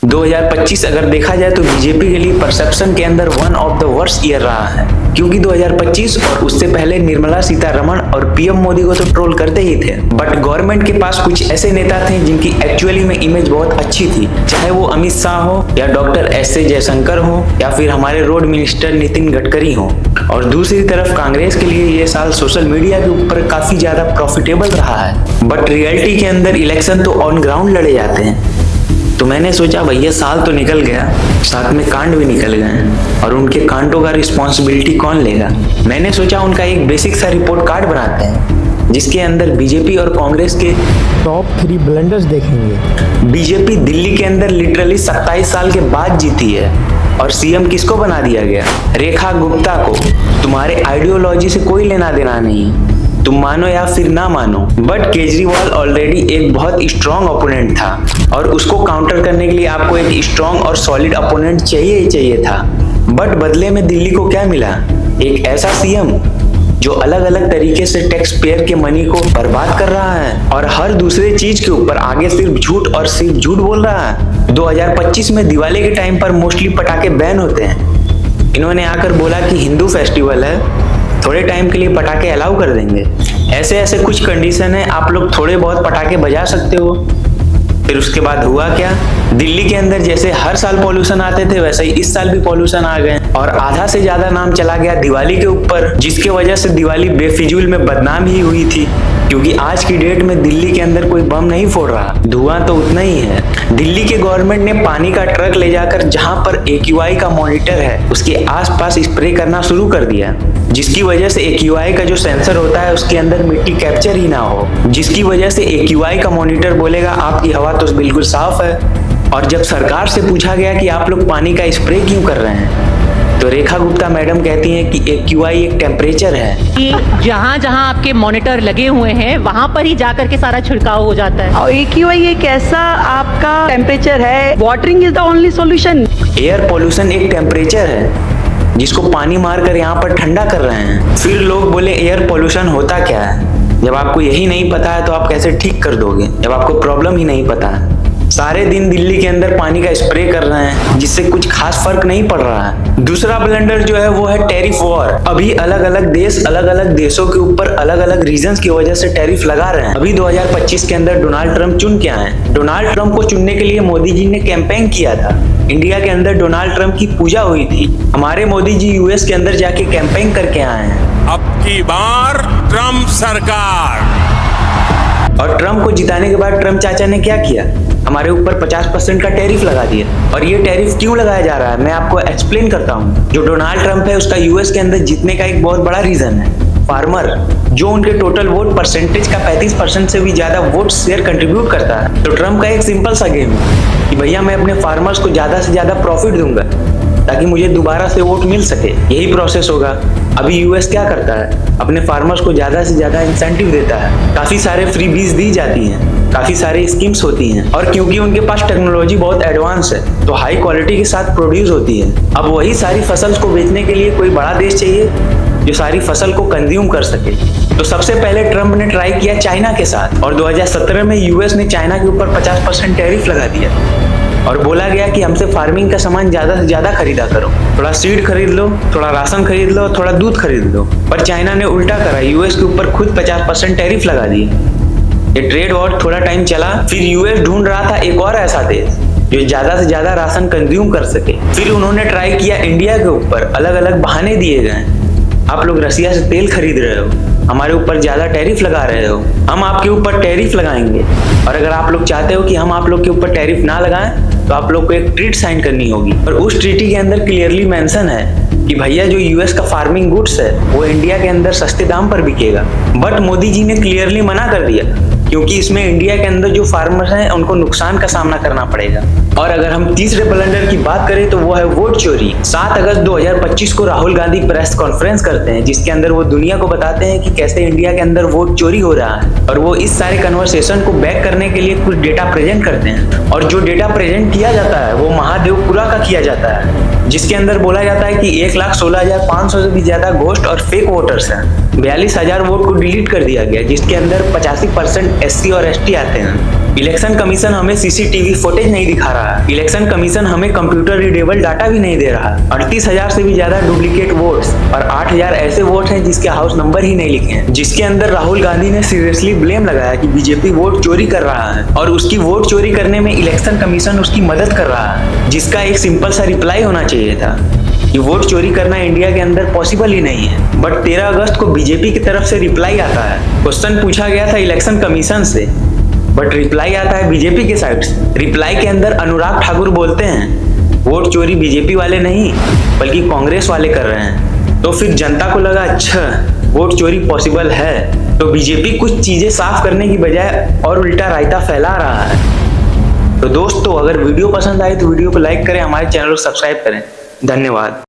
2025 अगर देखा जाए तो बीजेपी के लिए परसेप्शन के अंदर one of the worst year रहा है, क्योंकि 2025 और उससे पहले निर्मला सीतारमण और पीएम मोदी को तो ट्रोल करते ही थे, बट गवर्नमेंट के पास कुछ ऐसे नेता थे जिनकी एक्चुअली में इमेज बहुत अच्छी थी, चाहे वो अमित शाह हो या डॉक्टर एस जयशंकर हो या फिर हमारे रोड मिनिस्टर नितिन गडकरी हो। और दूसरी तरफ कांग्रेस के लिए ये साल सोशल मीडिया के ऊपर काफी ज्यादा प्रॉफिटेबल रहा है, बट रियलिटी के अंदर इलेक्शन तो ऑन ग्राउंड लड़े जाते हैं। तो मैंने सोचा भैया साल तो निकल गया, साथ में कांड भी निकल गए और उनके कांडों का रिस्पॉन्सिबिलिटी कौन लेगा। मैंने सोचा उनका एक बेसिक सा रिपोर्ट कार्ड बनाते हैं जिसके अंदर बीजेपी और कांग्रेस के टॉप 3 ब्लंडर्स देखेंगे। बीजेपी दिल्ली के अंदर लिटरली 27 साल के बाद जीती है और सीएम किसको बना दिया गया? रेखा गुप्ता को। तुम्हारे आइडियोलॉजी से कोई लेना देना नहीं, तुम मानो या फिर ना मानो, बट केजरीवाल ऑलरेडी एक बहुत स्ट्रॉन्ग ओपोनेंट था और उसको काउंटर करने के लिए आपको एक स्ट्रॉन्ग और सॉलिड ओपोनेंट चाहिए ही चाहिए था। बट बदले में दिल्ली को क्या मिला? एक ऐसा सीएम जो अलग अलग तरीके से टैक्स पेयर के मनी को बर्बाद कर रहा है और हर दूसरे चीज के ऊपर आगे सिर्फ झूठ और सिर्फ झूठ बोल रहा है। 2025 में दिवाली के टाइम पर मोस्टली पटाखे बैन होते हैं, इन्होंने आकर बोला कि हिंदू फेस्टिवल है, थोड़े टाइम के लिए पटाखे अलाउ कर देंगे। ऐसे ऐसे कुछ कंडीशन है, आप लोग थोड़े बहुत पटाखे बजा सकते हो। फिर उसके बाद हुआ क्या? दिल्ली के अंदर जैसे हर साल पॉल्यूशन आते थे वैसे ही इस साल भी पॉल्यूशन आ गए और आधा से ज्यादा नाम चला गया दिवाली के ऊपर, जिसकी वजह से दिवाली बेफिजूल में बदनाम ही हुई थी, क्योंकि आज की डेट में दिल्ली के अंदर कोई बम नहीं फोड़ रहा, धुआं तो उतना ही है। दिल्ली के गवर्नमेंट ने पानी का ट्रक ले जाकर जहां पर AQI का मॉनिटर है उसके आसपास स्प्रे करना शुरू कर दिया, जिसकी वजह से AQI का जो सेंसर होता है उसके अंदर मिट्टी कैप्चर ही ना हो, जिसकी वजह से AQI का मॉनिटर बोलेगा आपकी हवा तो बिल्कुल साफ है। और जब सरकार से पूछा गया कि आप लोग पानी का स्प्रे क्यों कर रहे हैं, तो रेखा गुप्ता मैडम कहती हैं कि AQI एक टेम्परेचर है कि जहाँ जहाँ आपके मॉनिटर लगे हुए हैं वहाँ पर ही जाकर के सारा छिड़काव हो जाता है। और AQI एक ऐसा आपका टेम्परेचर है, watering is the only solution. Air pollution एक टेम्परेचर है जिसको पानी मारकर यहाँ पर ठंडा कर रहे हैं। फिर लोग बोले एयर पोल्यूशन होता क्या है? जब आपको यही नहीं पता है तो आप कैसे ठीक कर दोगे, जब आपको प्रॉब्लम ही नहीं पता है। सारे दिन दिल्ली के अंदर पानी का स्प्रे कर रहे हैं जिससे कुछ खास फर्क नहीं पड़ रहा है। दूसरा ब्लंडर जो है वो है टैरिफ वॉर। अभी अलग अलग देशों के ऊपर अलग अलग रीजंस की वजह से टैरिफ लगा रहे हैं। अभी 2025 के अंदर डोनाल्ड ट्रंप चुन के आए। डोनाल्ड ट्रंप को चुनने के लिए मोदी जी ने कैंपेन किया था। इंडिया के अंदर डोनाल्ड ट्रंप की पूजा हुई थी। हमारे मोदी जी यूएस के अंदर जाके कैंपेन करके आए हैं। अब की बार ट्रंप सरकार। और ट्रंप को जिताने के बाद ट्रंप चाचा ने क्या किया? हमारे ऊपर 50% का टैरिफ लगा दिया। और ये टैरिफ क्यों लगाया जा रहा है मैं आपको एक्सप्लेन करता हूँ। जो डोनाल्ड ट्रंप है उसका यूएस के अंदर जीतने का एक बहुत बड़ा रीजन है फार्मर, जो उनके टोटल वोट परसेंटेज का 35% से भी ज्यादा वोट शेयर कंट्रीब्यूट करता है। तो ट्रंप का एक सिंपल सा गेम है कि भैया मैं अपने फार्मर्स को ज्यादा से ज्यादा प्रॉफिट दूंगा ताकि मुझे दोबारा से वोट मिल सके। यही प्रोसेस होगा। अभी यूएस क्या करता है? अपने फार्मर्स को ज्यादा से ज्यादा इंसेंटिव देता है, काफी सारे फ्री बीज दी जाती हैं, काफी सारी स्कीम्स होती हैं और क्योंकि उनके पास टेक्नोलॉजी बहुत एडवांस है तो हाई क्वालिटी के साथ प्रोड्यूस होती है। अब वही सारी फसल को बेचने के लिए कोई बड़ा देश चाहिए जो सारी फसल को कंज्यूम कर सके। तो सबसे पहले ट्रंप ने ट्राई किया चाइना के साथ और 2017 में यूएस ने चाइना के ऊपर 50% टैरिफ लगा दिया और बोला गया कि हमसे फार्मिंग का सामान ज्यादा से ज्यादा खरीदा करो, थोड़ा सीड खरीद लो, थोड़ा राशन खरीद लो, थोड़ा दूध खरीद लो। पर चाइना ने उल्टा करा, यूएस के ऊपर खुद 50% टैरिफ लगा दिए। ये ट्रेड वॉर थोड़ा टाइम चला, फिर यूएस ढूंढ रहा था एक और ऐसा देश जो ज्यादा से ज्यादा राशन कंज्यूम कर सके। फिर उन्होंने ट्राई किया इंडिया के ऊपर, अलग अलग बहाने दिए गए। आप लोग रसिया से तेल खरीद रहे हो, हमारे ऊपर ज्यादा टैरिफ लगा रहे हो, हम आपके ऊपर टैरिफ लगाएंगे और अगर आप लोग चाहते हो कि हम आप लोग के ऊपर टैरिफ ना लगाएं तो आप लोग को एक ट्रीट साइन करनी होगी। और उस ट्रीटी के अंदर क्लियरली मेंशन है कि भैया जो यूएस का फार्मिंग गुड्स है वो इंडिया के अंदर सस्ते दाम पर बिकेगा। बट मोदी जी ने क्लियरली मना कर दिया क्योंकि इसमें इंडिया के अंदर जो फार्मर्स हैं उनको नुकसान का सामना करना पड़ेगा। और अगर हम तीसरे ब्लंडर की बात करें तो वो है वोट चोरी। 7 अगस्त 2025 को राहुल गांधी प्रेस कॉन्फ्रेंस करते हैं जिसके अंदर वो दुनिया को बताते हैं कि कैसे इंडिया के अंदर वोट चोरी हो रहा है और वो इस सारे कन्वर्सेशन को बैक करने के लिए कुछ डेटा प्रेजेंट करते हैं। और जो डेटा प्रेजेंट किया जाता है वो महादेवपुरा का किया जाता है, जिसके अंदर बोला जाता है कि 1,16,500 से भी ज्यादा घोस्ट और फेक वोटर्स हैं। 42,000 वोट को डिलीट कर दिया गया जिसके अंदर 85% SC और ST आते हैं। इलेक्शन कमीशन हमें सीसीटीवी फुटेज नहीं दिखा रहा। इलेक्शन कमीशन हमें कंप्यूटर रीडेबल डाटा भी नहीं दे रहा। 38,000 से भी ज्यादा डुप्लीकेट वोट्स और 8,000 ऐसे वोट हैं जिसके हाउस नंबर ही नहीं लिखे हैं, जिसके अंदर राहुल गांधी ने सीरियसली ब्लेम लगाया कि बीजेपी वोट चोरी कर रहा है और उसकी वोट चोरी करने में इलेक्शन कमीशन उसकी मदद कर रहा है, जिसका एक सिंपल सा रिप्लाई होना चाहिए था कि वोट चोरी करना इंडिया के अंदर पॉसिबल ही नहीं है। बट 13 अगस्त को बीजेपी की तरफ से रिप्लाई आता है। क्वेश्चन पूछा गया था इलेक्शन कमीशन से, बट रिप्लाई आता है बीजेपी के साइड से। रिप्लाई के अंदर अनुराग ठाकुर बोलते हैं वोट चोरी बीजेपी वाले नहीं बल्कि कांग्रेस वाले कर रहे हैं। तो फिर जनता को लगा अच्छा वोट चोरी पॉसिबल है, तो बीजेपी कुछ चीजें साफ करने की बजाय और उल्टा रायता फैला रहा है। तो दोस्तों अगर वीडियो पसंद आए तो वीडियो को लाइक करें, हमारे चैनल को सब्सक्राइब करें। धन्यवाद।